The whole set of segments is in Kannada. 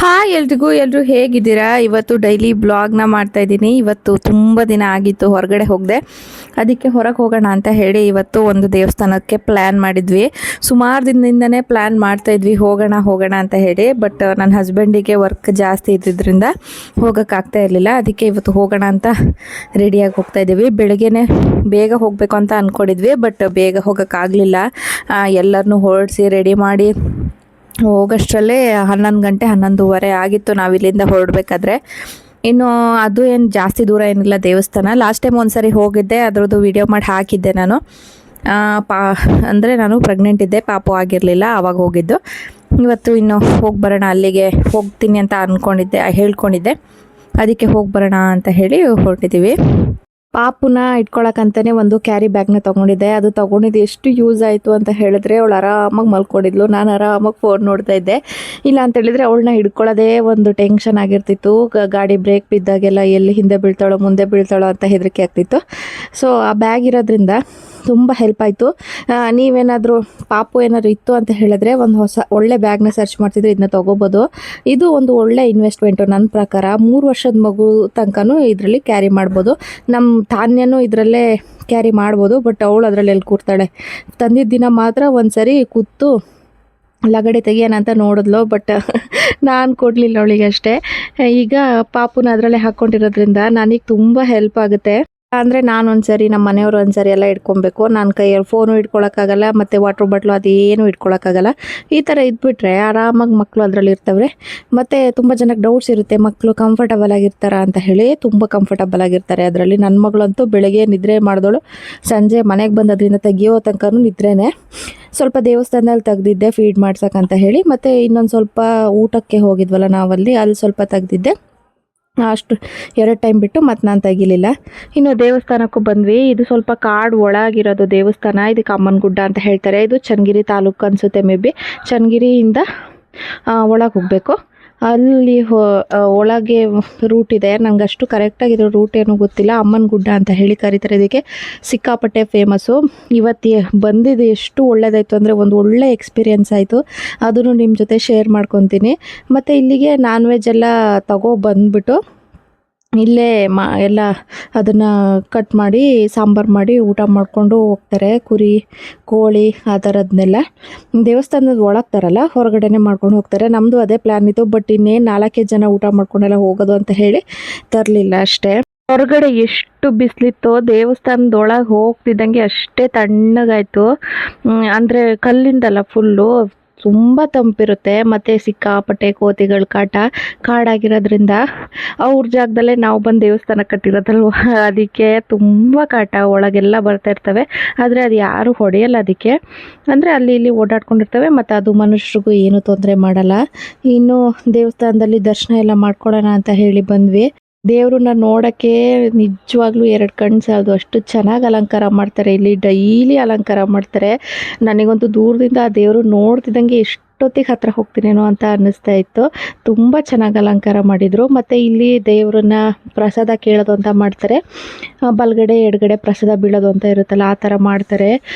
ಹಾಯ್ ಎಲ್ರಿಗೂ, ಎಲ್ಲರೂ ಹೇಗಿದ್ದೀರಾ? ಇವತ್ತು ಡೈಲಿ ಬ್ಲಾಗ್ನ ಮಾಡ್ತಾ ಇದ್ದೀನಿ. ಇವತ್ತು ತುಂಬ ದಿನ ಆಗಿತ್ತು ಹೊರಗಡೆ ಹೋಗದೆ, ಅದಕ್ಕೆ ಹೊರಗೆ ಹೋಗೋಣ ಅಂತ ಹೇಳಿ ಇವತ್ತು ಒಂದು ದೇವಸ್ಥಾನಕ್ಕೆ ಪ್ಲ್ಯಾನ್ ಮಾಡಿದ್ವಿ. ಸುಮಾರು ದಿನದಿಂದನೇ ಪ್ಲ್ಯಾನ್ ಮಾಡ್ತಾ ಇದ್ವಿ ಹೋಗೋಣ ಅಂತ ಹೇಳಿ. ಬಟ್ ನನ್ನ ಹಸ್ಬೆಂಡಿಗೆ ವರ್ಕ್ ಜಾಸ್ತಿ ಇದ್ದಿದ್ದರಿಂದ ಹೋಗೋಕ್ಕಾಗ್ತಾ ಇರಲಿಲ್ಲ. ಅದಕ್ಕೆ ಇವತ್ತು ಹೋಗೋಣ ಅಂತ ರೆಡಿಯಾಗಿ ಹೋಗ್ತಾ ಇದ್ದೀವಿ. ಬೆಳಗ್ಗೆನೇ ಬೇಗ ಹೋಗಬೇಕು ಅಂತ ಅಂದ್ಕೊಂಡಿದ್ವಿ, ಬಟ್ ಬೇಗ ಹೋಗೋಕ್ಕಾಗಲಿಲ್ಲ. ಎಲ್ಲರನ್ನೂ ಹೊರಡಿಸಿ ರೆಡಿ ಮಾಡಿ ಹೋಗೋಷ್ಟರಲ್ಲೇ 11 ಗಂಟೆ 11:30 ಆಗಿತ್ತು ನಾವು ಇಲ್ಲಿಂದ ಹೊರಡಬೇಕಾದ್ರೆ. ಇನ್ನು ಅದು ಏನು ಜಾಸ್ತಿ ದೂರ ಏನಿಲ್ಲ ದೇವಸ್ಥಾನ. ಲಾಸ್ಟ್ ಟೈಮ್ ಒಂದು ಸರಿ ಹೋಗಿದ್ದೆ, ಅದರದ್ದು ವಿಡಿಯೋ ಮಾಡಿ ಹಾಕಿದ್ದೆ ನಾನು. ಅಂದರೆ ನಾನು ಪ್ರೆಗ್ನೆಂಟ್ ಇದ್ದೆ, ಪಾಪು ಆಗಿರಲಿಲ್ಲ, ಆವಾಗ ಹೋಗಿದ್ದು. ಇವತ್ತು ಇನ್ನು ಹೋಗಿ ಬರೋಣ, ಅಲ್ಲಿಗೆ ಹೋಗ್ತೀನಿ ಅಂತ ಹೇಳ್ಕೊಂಡಿದ್ದೆ. ಅದಕ್ಕೆ ಹೋಗಿ ಬರೋಣ ಅಂತ ಹೇಳಿ ಹೊರಟಿದ್ದೀವಿ. ಪಾಪುನ ಇಟ್ಕೊಳಕ್ಕಂತಲೇ ಒಂದು ಕ್ಯಾರಿ ಬ್ಯಾಗ್ನ ತೊಗೊಂಡಿದ್ದೆ. ಅದು ತೊಗೊಂಡಿದ್ದು ಎಷ್ಟು ಯೂಸ್ ಆಯಿತು ಅಂತ ಹೇಳಿದ್ರೆ, ಅವಳು ಆರಾಮಾಗಿ ಮಲ್ಕೊಂಡಿದ್ಲು, ನಾನು ಆರಾಮಾಗಿ ಫೋನ್ ನೋಡ್ತಾ ಇದ್ದೆ. ಇಲ್ಲ ಅಂತ ಹೇಳಿದ್ರೆ ಅವಳನ್ನ ಹಿಡ್ಕೊಳ್ಳೋದೇ ಒಂದು ಟೆನ್ಷನ್ ಆಗಿರ್ತಿತ್ತು. ಗಾಡಿ ಬ್ರೇಕ್ ಬಿದ್ದಾಗೆಲ್ಲ ಎಲ್ಲಿ ಹಿಂದೆ ಬೀಳ್ತಾಳೋ ಮುಂದೆ ಬೀಳ್ತಾಳೋ ಅಂತ ಹೆದರಿಕೆ ಆಗ್ತಿತ್ತು. ಸೊ ಆ ಬ್ಯಾಗ್ ಇರೋದ್ರಿಂದ ತುಂಬ ಹೆಲ್ಪ್ ಆಯಿತು. ನೀವೇನಾದರೂ ಪಾಪು ಏನಾದರೂ ಇತ್ತು ಅಂತ ಹೇಳಿದ್ರೆ ಒಂದು ಒಳ್ಳೆ ಬ್ಯಾಗ್ನ ಸರ್ಚ್ ಮಾಡ್ತಿದ್ರೆ ಇದನ್ನ ತೊಗೋಬೋದು. ಇದು ಒಂದು ಒಳ್ಳೆ ಇನ್ವೆಸ್ಟ್ಮೆಂಟು ನನ್ನ ಪ್ರಕಾರ. 3 ವರ್ಷದ ಮಗು ತನಕನೂ ಇದರಲ್ಲಿ ಕ್ಯಾರಿ ಮಾಡ್ಬೋದು. ನಮ್ಮ ತಾನ್ಯನೂ ಇದರಲ್ಲೇ ಕ್ಯಾರಿ ಮಾಡ್ಬೋದು, ಬಟ್ ಅವಳು ಅದರಲ್ಲಿ ಎಲ್ಲಿ ಕೂರ್ತಾಳೆ. ತಂದಿದ್ದ ದಿನ ಮಾತ್ರ ಒಂದು ಸರಿ ಕೂತು ಲಗಡೆ ತೆಗಿಯೋಣ ಅಂತ ನೋಡಿದ್ಲು, ಬಟ್ ನಾನು ಕೊಡಲಿಲ್ಲ ಅವಳಿಗೆ ಅಷ್ಟೇ. ಈಗ ಪಾಪುನ ಅದರಲ್ಲೇ ಹಾಕ್ಕೊಂಡಿರೋದ್ರಿಂದ ನನಗೆ ತುಂಬ ಹೆಲ್ಪ್ ಆಗುತ್ತೆ. ಅಂದರೆ ನಾನು ಒಂದ್ಸರಿ, ನಮ್ಮ ಮನೆಯವರು ಒಂದ್ಸರಿ ಎಲ್ಲ ಇಟ್ಕೊಬೇಕು. ನನ್ನ ಕೈಯಲ್ಲಿ ಫೋನು ಇಟ್ಕೊಳಕ್ಕಾಗಲ್ಲ, ಮತ್ತು ವಾಟ್ರ್ ಬಾಟ್ಲು ಅದೇನು ಇಟ್ಕೊಳಕ್ಕಾಗಲ್ಲ. ಈ ಥರ ಇದ್ಬಿಟ್ರೆ ಆರಾಮಾಗಿ ಮಕ್ಕಳು ಅದರಲ್ಲಿ ಇರ್ತವೆ. ಮತ್ತು ತುಂಬ ಜನಕ್ಕೆ ಡೌಟ್ಸ್ ಇರುತ್ತೆ, ಮಕ್ಕಳು ಕಂಫರ್ಟಬಲ್ ಆಗಿರ್ತಾರ ಅಂತ ಹೇಳಿ. ತುಂಬ ಕಂಫರ್ಟಬಲ್ ಆಗಿರ್ತಾರೆ ಅದರಲ್ಲಿ. ನನ್ನ ಮಗಳಂತೂ ಬೆಳಗ್ಗೆ ನಿದ್ರೆ ಮಾಡಿದವಳು ಸಂಜೆ ಮನೆಗೆ ಬಂದದ್ರಿಂದ ತೆಗಿಯೋ ತನಕನೂ ನಿದ್ರೆನೇ. ಸ್ವಲ್ಪ ದೇವಸ್ಥಾನದಲ್ಲಿ ತೆಗ್ದಿದ್ದೆ ಫೀಡ್ ಮಾಡ್ಸೋಕ್ಕಂತ ಹೇಳಿ. ಮತ್ತು ಇನ್ನೊಂದು ಸ್ವಲ್ಪ ಊಟಕ್ಕೆ ಹೋಗಿದ್ವಲ್ಲ ನಾವಲ್ಲಿ, ಅಲ್ಲಿ ಸ್ವಲ್ಪ ತೆಗ್ದಿದ್ದೆ. ಅಷ್ಟು 2 ಟೈಮ್ ಬಿಟ್ಟು ಮತ್ತು ನಾನು ತೆಗಿಲಿಲ್ಲ. ಇನ್ನು ದೇವಸ್ಥಾನಕ್ಕೂ ಬಂದ್ವಿ. ಇದು ಸ್ವಲ್ಪ ಕಾಡು ಒಳಗಿರೋದು ದೇವಸ್ಥಾನ. ಇದಕ್ಕೆ ಅಮ್ಮನಗುಡ್ಡ ಅಂತ ಹೇಳ್ತಾರೆ. ಇದು ಚನ್ನಗಿರಿ ತಾಲೂಕು ಅನಿಸುತ್ತೆ, ಮೇ ಬಿ. ಚನ್ನಗಿರಿಯಿಂದ ಒಳಗೆ ಹೋಗಬೇಕು. ಅಲ್ಲಿ ಒಳಗೆ ರೂಟ್ ಇದೆ. ನಂಗೆ ಅಷ್ಟು ಕರೆಕ್ಟಾಗಿರೋ ರೂಟ್ ಏನೂ ಗೊತ್ತಿಲ್ಲ. ಅಮ್ಮನಗುಡ್ಡ ಅಂತ ಹೇಳಿ ಕರೀತಾರೆ. ಇದಕ್ಕೆ ಸಿಕ್ಕಾಪಟ್ಟೆ ಫೇಮಸ್ಸು. ಇವತ್ತು ಬಂದಿದ್ದು ಎಷ್ಟು ಒಳ್ಳೆಯದಾಯಿತು ಅಂದರೆ, ಒಂದು ಒಳ್ಳೆ ಎಕ್ಸ್ಪೀರಿಯೆನ್ಸ್ ಆಯಿತು. ಅದನ್ನು ನಿಮ್ಮ ಜೊತೆ ಶೇರ್ ಮಾಡ್ಕೊತೀನಿ. ಮತ್ತು ಇಲ್ಲಿಗೆ ನಾನ್ ವೆಜ್ ಎಲ್ಲ ಬಂದುಬಿಟ್ಟು ಇಲ್ಲೇ ಎಲ್ಲ ಅದನ್ನು ಕಟ್ ಮಾಡಿ ಸಾಂಬಾರು ಮಾಡಿ ಊಟ ಮಾಡಿಕೊಂಡು ಹೋಗ್ತಾರೆ. ಕುರಿ, ಕೋಳಿ ಆ ಥರದನ್ನೆಲ್ಲ ದೇವಸ್ಥಾನದ ಒಳಗೆ ತರಲ್ಲ, ಹೊರಗಡೆನೇ ಮಾಡ್ಕೊಂಡು ಹೋಗ್ತಾರೆ. ನಮ್ಮದು ಅದೇ ಪ್ಲ್ಯಾನ್ ಇತ್ತು, ಬಟ್ ಇನ್ನೇನು 4 ಜನ ಊಟ ಮಾಡ್ಕೊಂಡೆಲ್ಲ ಹೋಗೋದು ಅಂತ ಹೇಳಿ ತರಲಿಲ್ಲ ಅಷ್ಟೇ. ಹೊರಗಡೆ ಎಷ್ಟು ಬಿಸಿಲಿತ್ತು, ದೇವಸ್ಥಾನದೊಳಗೆ ಹೋಗ್ತಿದ್ದಂಗೆ ಅಷ್ಟೇ ತಣ್ಣಗಾಯಿತು. ಅಂದರೆ ಕಲ್ಲಿಂದಲ್ಲ, ಫುಲ್ಲು ತುಂಬ ತಂಪಿರುತ್ತೆ. ಮತ್ತು ಸಿಕ್ಕಾಪಟ್ಟೆ ಕೋತಿಗಳ ಕಾಡಾಗಿರೋದ್ರಿಂದ ಅವ್ರ ಜಾಗದಲ್ಲೇ ನಾವು ಬಂದು ದೇವಸ್ಥಾನ ಕಟ್ಟಿರೋದಲ್ವ, ಅದಕ್ಕೆ ತುಂಬ ಕಾಟ. ಒಳಗೆಲ್ಲ ಬರ್ತಾ ಇರ್ತವೆ, ಆದರೆ ಅದು ಯಾರು ಹೊಡೆಯಲ್ಲ ಅದಕ್ಕೆ. ಅಂದರೆ ಅಲ್ಲಿ ಇಲ್ಲಿ ಓಡಾಡ್ಕೊಂಡಿರ್ತವೆ, ಮತ್ತು ಅದು ಮನುಷ್ಯರಿಗೂ ಏನೂ ತೊಂದರೆ ಮಾಡಲ್ಲ. ಇನ್ನು ದೇವಸ್ಥಾನದಲ್ಲಿ ದರ್ಶನ ಎಲ್ಲ ಮಾಡ್ಕೊಳ್ಳೋಣ ಅಂತ ಹೇಳಿ ಬಂದ್ವಿ. ದೇವ್ರನ್ನ ನೋಡೋಕ್ಕೆ ನಿಜವಾಗ್ಲೂ 2 ಕಣ್ಣು ಸಾಲದು, ಅಷ್ಟು ಚೆನ್ನಾಗಿ ಅಲಂಕಾರ ಮಾಡ್ತಾರೆ. ಇಲ್ಲಿ ಡೈಲಿ ಅಲಂಕಾರ ಮಾಡ್ತಾರೆ. ನನಗಂತೂ ದೂರದಿಂದ ಆ ದೇವರು ನೋಡ್ತಿದ್ದಂಗೆ ಎಷ್ಟೊತ್ತಿಗೆ ಹತ್ರ ಹೋಗ್ತೀನೇನೋ ಅಂತ ಅನ್ನಿಸ್ತಾ ಇತ್ತು. ತುಂಬ ಚೆನ್ನಾಗಿ ಅಲಂಕಾರ ಮಾಡಿದರು. ಮತ್ತು ಇಲ್ಲಿ ದೇವ್ರನ್ನ ಪ್ರಸಾದ ಕೇಳೋದು ಅಂತ ಮಾಡ್ತಾರೆ. ಬಲಗಡೆ ಎಡಗಡೆ ಪ್ರಸಾದ ಬೀಳೋದು ಅಂತ ಇರುತ್ತಲ್ಲ, ಆ ಥರ ಮಾಡ್ತಾರೆ.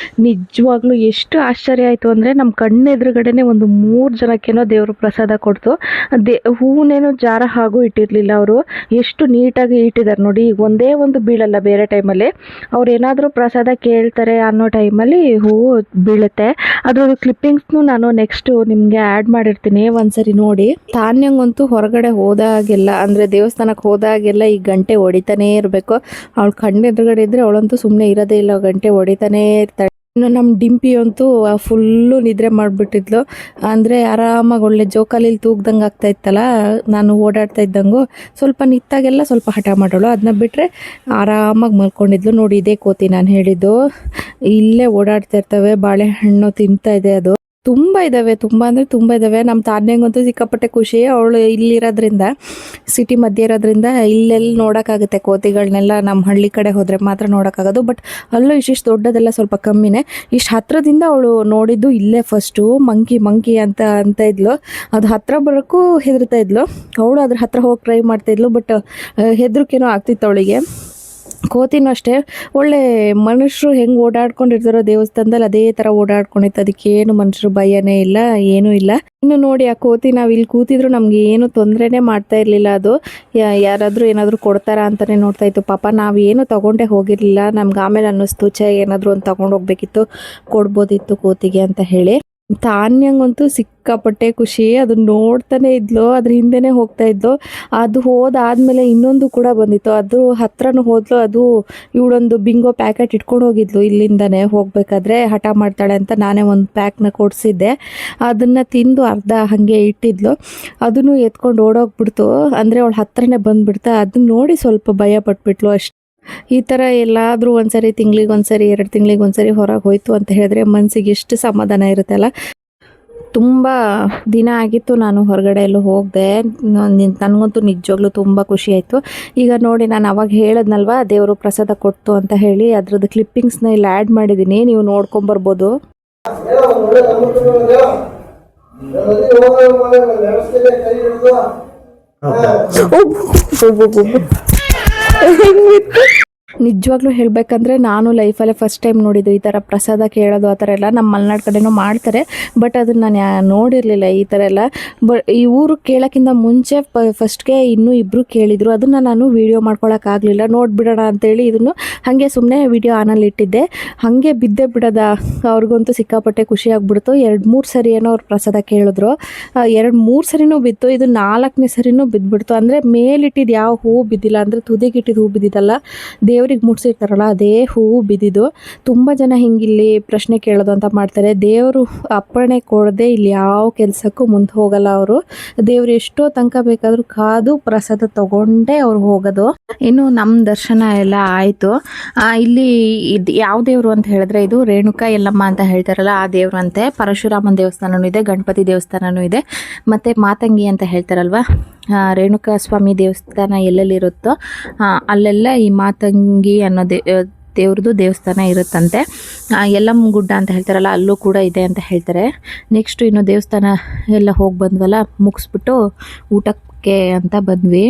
ನಿಜವಾಗ್ಲೂ ಎಷ್ಟು ಆಶ್ಚರ್ಯ ಆಯಿತು ಅಂದರೆ, ನಮ್ಮ ಕಣ್ಣು ಎದುರುಗಡೆನೇ ಒಂದು 3 ಜನಕ್ಕೇನೋ ದೇವರು ಪ್ರಸಾದ ಕೊಡ್ತು. ಹೂನೇನೋ ಜಾರ ಹಾಗೂ ಇಟ್ಟಿರಲಿಲ್ಲ ಅವರು. ಎಷ್ಟು ನೀಟಾಗಿ ಇಟ್ಟಿದ್ದಾರೆ ನೋಡಿ. ಒಂದೇ ಒಂದು ಬೀಳಲ್ಲ ಬೇರೆ ಟೈಮಲ್ಲಿ. ಅವ್ರು ಏನಾದರೂ ಪ್ರಸಾದ ಕೇಳ್ತಾರೆ ಅನ್ನೋ ಟೈಮಲ್ಲಿ ಹೂವು ಬೀಳುತ್ತೆ. ಅದ್ರದ್ದು ಕ್ಲಿಪ್ಪಿಂಗ್ಸ್ನು ನಾನು ನೆಕ್ಸ್ಟು ನಿಮಗೆ ಆ್ಯಡ್ ಮಾಡಿರ್ತೀನಿ, ಒಂದ್ಸರಿ ನೋಡಿ. ತಾನ್ಯಂಗಂತೂ ಹೊರಗಡೆ ಹೋದಾಗೆಲ್ಲ, ಅಂದರೆ ದೇವಸ್ಥಾನಕ್ಕೆ ಹೋದಾಗೆಲ್ಲ ಈ ಗಂಟೆ ಹೊಡಿತಾನೇ ಇರಬೇಕು. ಅವಳು ಕಣ್ಣು ಎದುರುಗಡೆ ಇದ್ದರೆ ಅವಳಂತೂ ಸುಮ್ಮನೆ ಇರೋದೇ ಇಲ್ಲ, ಗಂಟೆ ಹೊಡಿತಾನೇ ಇರ್ತಾಳೆ. ಇನ್ನು ನಮ್ಮ ಡಿಂಪಿ ಅಂತೂ ಫುಲ್ಲು ನಿದ್ರೆ ಮಾಡಿಬಿಟ್ಟಿದ್ಲು. ಅಂದರೆ ಆರಾಮಾಗಿ ಒಳ್ಳೆ ಜೋಕಾಲಿ ತೂಗ್ದಂಗೆ ಆಗ್ತಾ ಇತ್ತಲ್ಲ, ನಾನು ಓಡಾಡ್ತಾ ಇದ್ದಂಗೂ. ಸ್ವಲ್ಪ ನಿತ್ತಾಗೆಲ್ಲ ಸ್ವಲ್ಪ ಹಠ ಮಾಡೋಳು, ಅದನ್ನ ಬಿಟ್ಟರೆ ಆರಾಮಾಗಿ ಮಲ್ಕೊಂಡಿದ್ಲು. ನೋಡಿ, ಇದೇ ಕೋತಿ ನಾನು ಹೇಳಿದ್ದು. ಇಲ್ಲೇ ಓಡಾಡ್ತಾ ಇರ್ತವೆ, ಬಾಳೆಹಣ್ಣು ತಿಂತಾ ಇದೆ ಅದು. ತುಂಬ ಇದ್ದಾವೆ, ತುಂಬ ಅಂದರೆ ತುಂಬ ಇದ್ದಾವೆ. ನಮ್ಮ ತಾನ್ಯಂಗಂತೂ ಸಿಕ್ಕಾಪಟ್ಟೆ ಖುಷಿ. ಅವಳು ಇಲ್ಲಿರೋದ್ರಿಂದ, ಸಿಟಿ ಮಧ್ಯೆ ಇರೋದ್ರಿಂದ ಇಲ್ಲೆಲ್ಲಿ ನೋಡೋಕ್ಕಾಗುತ್ತೆ ಕೋತಿಗಳನ್ನೆಲ್ಲ. ನಮ್ಮ ಹಳ್ಳಿ ಕಡೆ ಹೋದರೆ ಮಾತ್ರ ನೋಡೋಕ್ಕಾಗೋದು. ಬಟ್ ಅಲ್ಲೂ ಇಷ್ಟಿಷ್ಟು ದೊಡ್ಡದೆಲ್ಲ ಸ್ವಲ್ಪ ಕಮ್ಮಿನೇ. ಇಷ್ಟು ಹತ್ರದಿಂದ ಅವಳು ನೋಡಿದ್ದು ಇಲ್ಲೇ ಫಸ್ಟು. ಮಂಕಿ ಅಂತ ಇದ್ಲು. ಅದು ಹತ್ರ ಬರೋಕ್ಕೂ ಹೆದರ್ತಾ ಇದ್ಲು. ಅವಳು ಅದ್ರ ಹತ್ರ ಹೋಗಿ ಟ್ರೈ ಮಾಡ್ತಾಯಿದ್ಲು, ಬಟ್ ಹೆದರಿಕೆನೋ ಆಗ್ತಿತ್ತು ಅವಳಿಗೆ. ಕೋತಿನೂ ಅಷ್ಟೇ ಒಳ್ಳೆ ಮನುಷ್ಯರು ಹೆಂಗೆ ಓಡಾಡ್ಕೊಂಡಿರ್ತಾರೋ ದೇವಸ್ಥಾನದಲ್ಲಿ ಅದೇ ಥರ ಓಡಾಡ್ಕೊಂಡಿತ್ತು. ಅದಕ್ಕೇನು ಮನುಷ್ಯರು ಭಯನೇ ಇಲ್ಲ, ಏನೂ ಇಲ್ಲ. ಇನ್ನು ನೋಡಿ ಆ ಕೋತಿ ನಾವು ಇಲ್ಲಿ ಕೂತಿದ್ರು ನಮ್ಗೆ ಏನು ತೊಂದರೆನೇ ಮಾಡ್ತಾ ಇರಲಿಲ್ಲ. ಅದು ಯಾರಾದರೂ ಏನಾದರೂ ಕೊಡ್ತಾರಾ ಅಂತಲೇ ನೋಡ್ತಾ ಇತ್ತು. ಪಾಪ ನಾವು ಏನು ತೊಗೊಂಡೇ ಹೋಗಿರಲಿಲ್ಲ. ನಮ್ಗೆ ಆಮೇಲೆ ಅನ್ನಿಸ್ತು ಏನಾದರೂ ಒಂದು ತೊಗೊಂಡು ಹೋಗ್ಬೇಕಿತ್ತು, ಕೊಡ್ಬೋದಿತ್ತು ಕೋತಿಗೆ ಅಂತ ಹೇಳಿ. ತಾನ್ಯಂಗಂತೂ ಸಿಕ್ಕಾಪಟ್ಟೆ ಖುಷಿ. ಅದನ್ನ ನೋಡ್ತಾನೆ ಇದ್ಲು, ಅದ್ರ ಹಿಂದೆನೇ ಹೋಗ್ತಾ ಇದ್ಲು. ಅದು ಹೋದಾದ್ಮೇಲೆ ಇನ್ನೊಂದು ಕೂಡ ಬಂದಿತ್ತು, ಅದು ಹತ್ರನೂ ಹೋದ್ಲು. ಅದು ಇವಳೊಂದು ಬಿಂಗೋ ಪ್ಯಾಕೆಟ್ ಇಟ್ಕೊಂಡು ಹೋಗಿದ್ಲು, ಇಲ್ಲಿಂದನೇ ಹೋಗ್ಬೇಕಾದ್ರೆ ಹಠ ಮಾಡ್ತಾಳೆ ಅಂತ ನಾನೇ ಒಂದು ಪ್ಯಾಕ್ನ ಕೊಡಿಸಿದ್ದೆ. ಅದನ್ನು ತಿಂದು ಅರ್ಧ ಹಾಗೆ ಇಟ್ಟಿದ್ಲು. ಅದನ್ನು ಎತ್ಕೊಂಡು ಓಡೋಗ್ಬಿಡ್ತು, ಅಂದರೆ ಅವಳ ಹತ್ರನೇ ಬಂದುಬಿಡ್ತಾ. ಅದನ್ನ ನೋಡಿ ಸ್ವಲ್ಪ ಭಯ ಪಟ್ಬಿಟ್ಲು ಅಷ್ಟೇ. ಈ ಥರ ಎಲ್ಲಾದರೂ ಒಂದ್ಸರಿ ತಿಂಗಳಿಗೊಂದ್ಸರಿ 2 ತಿಂಗಳಿಗೊಂದ್ಸರಿ ಹೊರಗೆ ಹೋಯ್ತು ಅಂತ ಹೇಳಿದ್ರೆ ಮನಸ್ಸಿಗೆ ಎಷ್ಟು ಸಮಾಧಾನ ಇರುತ್ತಲ್ಲ. ತುಂಬ ದಿನ ಆಗಿತ್ತು ನಾನು ಹೊರಗಡೆ ಎಲ್ಲೂ ಹೋಗದೆ. ನನಗಂತೂ ನಿಜವಾಗ್ಲೂ ತುಂಬ ಖುಷಿ ಆಯಿತು. ಈಗ ನೋಡಿ ನಾನು ಅವಾಗ ಹೇಳಿದ್ನಲ್ವ ದೇವರು ಪ್ರಸಾದ ಕೊಡ್ತು ಅಂತ ಹೇಳಿ, ಅದ್ರದ್ದು ಕ್ಲಿಪ್ಪಿಂಗ್ಸ್ನ ಇಲ್ಲಿ ಆ್ಯಡ್ ಮಾಡಿದ್ದೀನಿ, ನೀವು ನೋಡ್ಕೊಂಬರ್ಬೋದು. ನಿಜವಾಗ್ಲೂ ಹೇಳಬೇಕಂದ್ರೆ ನಾನು ಲೈಫಲ್ಲೇ ಫಸ್ಟ್ ಟೈಮ್ ನೋಡಿದ್ದು ಈ ಥರ ಪ್ರಸಾದ ಕೇಳೋದು. ಆ ಥರ ಎಲ್ಲ ನಮ್ಮ ಮಲೆನಾಡು ಕಡೆನೂ ಮಾಡ್ತಾರೆ, ಬಟ್ ಅದನ್ನು ನಾನು ನೋಡಿರಲಿಲ್ಲ ಈ ಥರ ಎಲ್ಲ. ಈ ಊರು ಕೇಳೋಕ್ಕಿಂತ ಮುಂಚೆ ಫಸ್ಟ್ಗೆ ಇನ್ನೂ ಇಬ್ಬರು ಕೇಳಿದರು. ಅದನ್ನು ನಾನು ವೀಡಿಯೋ ಮಾಡ್ಕೊಳಕ್ಕಾಗಲಿಲ್ಲ. ನೋಡಿಬಿಡೋಣ ಅಂತೇಳಿ ಇದನ್ನು ಹಾಗೆ ಸುಮ್ಮನೆ ವೀಡಿಯೋ ಆನಲ್ಲಿ ಇಟ್ಟಿದ್ದೆ. ಹಾಗೆ ಬಿದ್ದೆ ಬಿಡೋದ. ಅವ್ರಿಗಂತೂ ಸಿಕ್ಕಾಪಟ್ಟೆ ಖುಷಿ ಆಗ್ಬಿಡ್ತು. 2-3 ಸರಿ ಏನೋ ಅವ್ರು ಪ್ರಸಾದ ಕೇಳಿದ್ರು. 2-3 ಸರಿನೂ ಬಿತ್ತು. ಇದು 4ನೇ ಸರಿನೂ ಬಿದ್ದುಬಿಡ್ತು. ಅಂದರೆ ಮೇಲಿಟ್ಟಿದ್ದು ಯಾವ ಹೂವು ಬಿದ್ದಿಲ್ಲ, ಅಂದರೆ ತುದಿಗಿಟ್ಟಿದ್ದು ಹೂ ಬಿದ್ದಿದ್ದಲ್ಲ, ದೇವ್ರಿಗೆ ಮುಡ್ಸಿರ್ತಾರಲ್ಲ ಅದೇ ಹೂವು ಬಿದ್ದಿದ್ದು. ತುಂಬ ಜನ ಹಿಂಗಿಲ್ಲಿ ಪ್ರಶ್ನೆ ಕೇಳೋದು ಅಂತ ಮಾಡ್ತಾರೆ. ದೇವರು ಅಪ್ಪಣೆ ಕೊಡದೆ ಇಲ್ಲಿ ಯಾವ ಕೆಲಸಕ್ಕೂ ಮುಂದೆ ಹೋಗಲ್ಲ ಅವರು. ದೇವ್ರು ಎಷ್ಟೋ ತನಕ ಬೇಕಾದರೂ ಕಾದು ಪ್ರಸಾದ ತಗೊಂಡೇ ಅವ್ರು ಹೋಗೋದು. ಇನ್ನು ನಮ್ಮ ದರ್ಶನ ಎಲ್ಲ ಆಯಿತು. ಇಲ್ಲಿ ಇದು ಯಾವ ದೇವರು ಅಂತ ಹೇಳಿದ್ರೆ ಇದು ರೇಣುಕಾ ಯಲ್ಲಮ್ಮ ಅಂತ ಹೇಳ್ತಾರಲ್ಲ ಆ ದೇವರು ಅಂತೆ. ಪರಶುರಾಮನ ದೇವಸ್ಥಾನವೂ ಇದೆ, ಗಣಪತಿ ದೇವಸ್ಥಾನವೂ ಇದೆ, ಮತ್ತು ಮಾತಂಗಿ ಅಂತ ಹೇಳ್ತಾರಲ್ವ, ರೇಣುಕಾ ಸ್ವಾಮಿ ದೇವಸ್ಥಾನ ಎಲ್ಲೆಲ್ಲಿರುತ್ತೋ ಅಲ್ಲೆಲ್ಲ ಈ ಮಾತಂಗಿ ಅನ್ನೋ ದೇವ್ರದ್ದು ದೇವಸ್ಥಾನ ಇರುತ್ತಂತೆ. ಯಲ್ಲಮ್ಮ ಗುಡ್ಡ ಅಂತ ಹೇಳ್ತಾರಲ್ಲ ಅಲ್ಲೂ ಕೂಡ ಇದೆ ಅಂತ ಹೇಳ್ತಾರೆ. ನೆಕ್ಸ್ಟು ಇನ್ನು ದೇವಸ್ಥಾನ ಎಲ್ಲ ಹೋಗಿ ಬಂದ್ವಲ್ಲ, ಮುಗಿಸ್ಬಿಟ್ಟು ಊಟಕ್ಕೆ ಅಂತ ಬಂದ್ವಿ.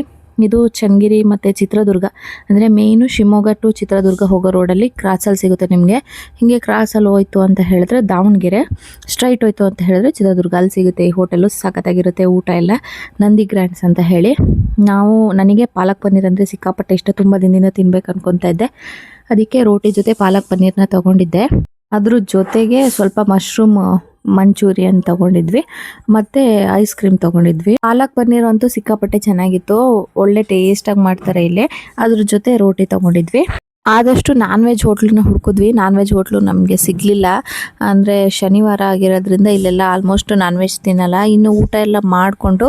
ಇದು ಚನ್ನಗಿರಿ ಮತ್ತು ಚಿತ್ರದುರ್ಗ, ಅಂದರೆ ಮೇಯ್ನು ಶಿವಮೊಗ್ಗ ಟು ಚಿತ್ರದುರ್ಗ ಹೋಗೋ ರೋಡಲ್ಲಿ ಕ್ರಾಸಲ್ಲಿ ಸಿಗುತ್ತೆ ನಿಮಗೆ. ಹೀಗೆ ಕ್ರಾಸಲ್ಲಿ ಹೋಯ್ತು ಅಂತ ಹೇಳಿದ್ರೆ ದಾವಣಗೆರೆ, ಸ್ಟ್ರೈಟ್ ಹೋಯ್ತು ಅಂತ ಹೇಳಿದ್ರೆ ಚಿತ್ರದುರ್ಗ, ಅಲ್ಲಿ ಸಿಗುತ್ತೆ. ಈ ಹೋಟೆಲು ಸಖತ್ತಾಗಿರುತ್ತೆ, ಊಟ ಎಲ್ಲ ನಂದಿ ಗ್ರ್ಯಾಂಡ್ಸ್ ಅಂತ ಹೇಳಿ. ನನಗೆ ಪಾಲಕ್ ಪನ್ನೀರ್ ಅಂದರೆ ಸಿಕ್ಕಾಪಟ್ಟೆ ಇಷ್ಟ, ತುಂಬ ದಿನದಿಂದ ತಿನ್ಬೇಕು ಅನ್ಕೊತಾ ಇದ್ದೆ. ಅದಕ್ಕೆ ರೋಟಿ ಜೊತೆ ಪಾಲಕ್ ಪನ್ನೀರ್ನ ತೊಗೊಂಡಿದ್ದೆ. ಅದ್ರ ಜೊತೆಗೆ ಸ್ವಲ್ಪ ಮಶ್ರೂಮ್ ಮಂಚೂರಿಯನ್ ತೊಗೊಂಡಿದ್ವಿ, ಮತ್ತು ಐಸ್ ಕ್ರೀಮ್ ತೊಗೊಂಡಿದ್ವಿ. ಪಾಲಕ್ ಪನ್ನೀರ್ ಅಂತೂ ಸಿಕ್ಕಾಪಟ್ಟೆ ಚೆನ್ನಾಗಿತ್ತು, ಒಳ್ಳೆ ಟೇಸ್ಟಾಗಿ ಮಾಡ್ತಾರೆ ಇಲ್ಲಿ. ಅದ್ರ ಜೊತೆ ರೋಟಿ ತೊಗೊಂಡಿದ್ವಿ. ಆದಷ್ಟು ನಾನ್ ವೆಜ್ ಹೋಟ್ಲನ್ನ ಹುಡ್ಕಿದ್ವಿ. ನಾನ್ ವೆಜ್ ಹೋಟ್ಲು ನಮಗೆ ಸಿಗಲಿಲ್ಲ, ಅಂದರೆ ಶನಿವಾರ ಆಗಿರೋದ್ರಿಂದ ಇಲ್ಲೆಲ್ಲ ಆಲ್ಮೋಸ್ಟ್ ನಾನ್ ವೆಜ್ ತಿನ್ನಲ್ಲ. ಇನ್ನು ಊಟ ಎಲ್ಲ ಮಾಡಿಕೊಂಡು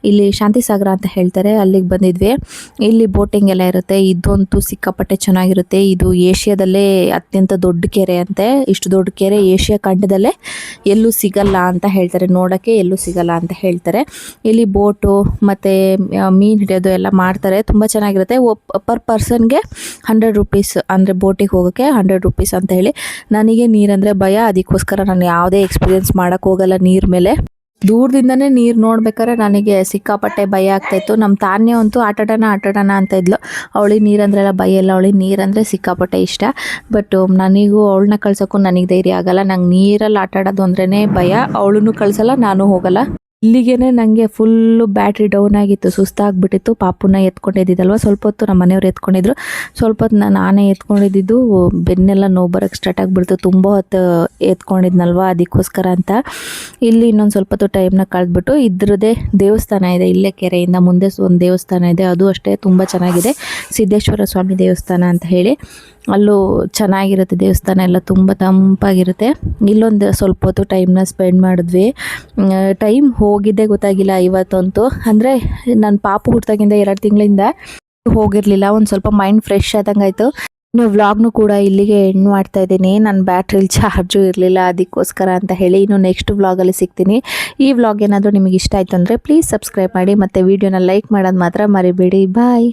ಇಲ್ಲಿ ಶಾಂತಿಸಾಗರ ಅಂತ ಹೇಳ್ತಾರೆ, ಅಲ್ಲಿಗೆ ಬಂದಿದ್ವಿ. ಇಲ್ಲಿ ಬೋಟಿಂಗ್ ಎಲ್ಲ ಇರುತ್ತೆ. ಇದಂತೂ ಸಿಕ್ಕಾಪಟ್ಟೆ ಚೆನ್ನಾಗಿರುತ್ತೆ. ಇದು ಏಷ್ಯಾದಲ್ಲೇ ಅತ್ಯಂತ ದೊಡ್ಡ ಕೆರೆ ಅಂತೆ. ಇಷ್ಟು ದೊಡ್ಡ ಕೆರೆ ಏಷ್ಯಾ ಖಂಡದಲ್ಲೇ ಎಲ್ಲೂ ಸಿಗಲ್ಲ ಅಂತ ಹೇಳ್ತಾರೆ, ನೋಡೋಕ್ಕೆ ಎಲ್ಲೂ ಸಿಗಲ್ಲ ಅಂತ ಹೇಳ್ತಾರೆ. ಇಲ್ಲಿ ಬೋಟು ಮತ್ತು ಮೀನು ಹಿಡಿಯೋದು ಎಲ್ಲ ಮಾಡ್ತಾರೆ, ತುಂಬ ಚೆನ್ನಾಗಿರುತ್ತೆ. ಪರ್ ಪರ್ಸನ್ಗೆ 100 ರೂಪೀಸ್, ಅಂದರೆ ಬೋಟಿಗೆ ಹೋಗೋಕ್ಕೆ 100 ರೂಪೀಸ್ ಅಂತ ಹೇಳಿ. ನನಗೆ ನೀರಂದರೆ ಭಯ, ಅದಕ್ಕೋಸ್ಕರ ನಾನು ಯಾವುದೇ ಎಕ್ಸ್ಪೀರಿಯೆನ್ಸ್ ಮಾಡೋಕ್ಕೆ ಹೋಗಲ್ಲ ನೀರ ಮೇಲೆ. ದೂರದಿಂದನೇ ನೀರು ನೋಡ್ಬೇಕಾದ್ರೆ ನನಗೆ ಸಿಕ್ಕಾಪಟ್ಟೆ ಭಯ ಆಗ್ತಾಯಿತ್ತು. ನಮ್ಮ ತಾನ್ಯ ಅಂತೂ ಆಟಾಡೋಣ ಅಂತ ಇದ್ಲು. ಅವಳಿಗೆ ನೀರಂದ್ರೆಲ್ಲ ಭಯ ಇಲ್ಲ, ಅವಳಿಗೆ ನೀರಂದರೆ ಸಿಕ್ಕಾಪಟ್ಟೆ ಇಷ್ಟ. ಬಟ್ ನನಗೂ ಅವಳನ್ನ ಕಳ್ಸೋಕ್ಕೂ ನನಗೆ ಧೈರ್ಯ ಆಗಲ್ಲ. ನಂಗೆ ನೀರಲ್ಲಿ ಆಟಾಡೋದು ಅಂದ್ರೇ ಭಯ. ಅವಳನ್ನು ಕಳಿಸಲ್ಲ, ನಾನು ಹೋಗಲ್ಲ. ಇಲ್ಲಿಗೇ ನನಗೆ ಫುಲ್ಲು ಬ್ಯಾಟ್ರಿ ಡೌನ್ ಆಗಿತ್ತು, ಸುಸ್ತಾಗ್ಬಿಟ್ಟಿತ್ತು. ಪಾಪುನ ಎತ್ಕೊಂಡಿದ್ದಿದ್ದಲ್ವ, ಸ್ವಲ್ಪ ಹೊತ್ತು ನಮ್ಮ ಮನೆಯವ್ರು ಎತ್ಕೊಂಡಿದ್ರು, ಸ್ವಲ್ಪ ಹೊತ್ತು ನಾನೇ ಎತ್ಕೊಂಡಿದ್ದು. ಬೆನ್ನೆಲ್ಲ ನೋವು ಬರೋಕ್ಕೆ ಸ್ಟಾರ್ಟ್ ಆಗಿಬಿಡ್ತು, ತುಂಬ ಹೊತ್ತು ಎತ್ಕೊಂಡಿದ್ನಲ್ವ, ಅದಕ್ಕೋಸ್ಕರ ಅಂತ. ಇಲ್ಲಿ ಇನ್ನೊಂದು ಸ್ವಲ್ಪ ಹೊತ್ತು ಟೈಮ್ನ ಕಳೆದ್ಬಿಟ್ಟು ಇದ್ರದ್ದೇ ದೇವಸ್ಥಾನ ಇದೆ, ಇಲ್ಲೇ ಕೆರೆಯಿಂದ ಮುಂದೆ ಒಂದು ದೇವಸ್ಥಾನ ಇದೆ, ಅದು ಅಷ್ಟೇ ತುಂಬ ಚೆನ್ನಾಗಿದೆ. ಸಿದ್ದೇಶ್ವರ ಸ್ವಾಮಿ ದೇವಸ್ಥಾನ ಅಂತ ಹೇಳಿ, ಅಲ್ಲೂ ಚೆನ್ನಾಗಿರುತ್ತೆ ದೇವಸ್ಥಾನ ಎಲ್ಲ, ತುಂಬ ತಂಪಾಗಿರುತ್ತೆ. ಇಲ್ಲೊಂದು ಸ್ವಲ್ಪ ಹೊತ್ತು ಟೈಮ್ನ ಸ್ಪೆಂಡ್ ಮಾಡಿದ್ವಿ. ಟೈಮ್ ಹೋಗಿದ್ದೇ ಗೊತ್ತಾಗಿಲ್ಲ ಇವತ್ತಂತೂ. ಅಂದರೆ ನನ್ನ ಪಾಪು ಹುಟ್ಟಿದಾಗಿಂದ 2 ತಿಂಗಳಿಂದ ಹೋಗಿರಲಿಲ್ಲ. ಒಂದು ಸ್ವಲ್ಪ ಮೈಂಡ್ ಫ್ರೆಶ್ ಆದಂಗೆ ಆಯಿತು. ಇನ್ನು ವ್ಲಾಗ್ನು ಕೂಡ ಇಲ್ಲಿಗೆ ಎಂಡ್ ಮಾಡ್ತಾ ಇದ್ದೀನಿ. ನನ್ನ ಬ್ಯಾಟ್ರಿಲಿ ಚಾರ್ಜು ಇರಲಿಲ್ಲ, ಅದಕ್ಕೋಸ್ಕರ ಅಂತ ಹೇಳಿ. ಇನ್ನು ನೆಕ್ಸ್ಟ್ ವ್ಲಾಗಲ್ಲಿ ಸಿಗ್ತೀನಿ. ಈ ವ್ಲಾಗ್ ಏನಾದರೂ ನಿಮಗೆ ಇಷ್ಟ ಆಯಿತು ಅಂದರೆ ಪ್ಲೀಸ್ ಸಬ್ಸ್ಕ್ರೈಬ್ ಮಾಡಿ, ಮತ್ತು ವೀಡಿಯೋನ ಲೈಕ್ ಮಾಡೋದು ಮಾತ್ರ ಮರಿಬೇಡಿ. ಬಾಯ್.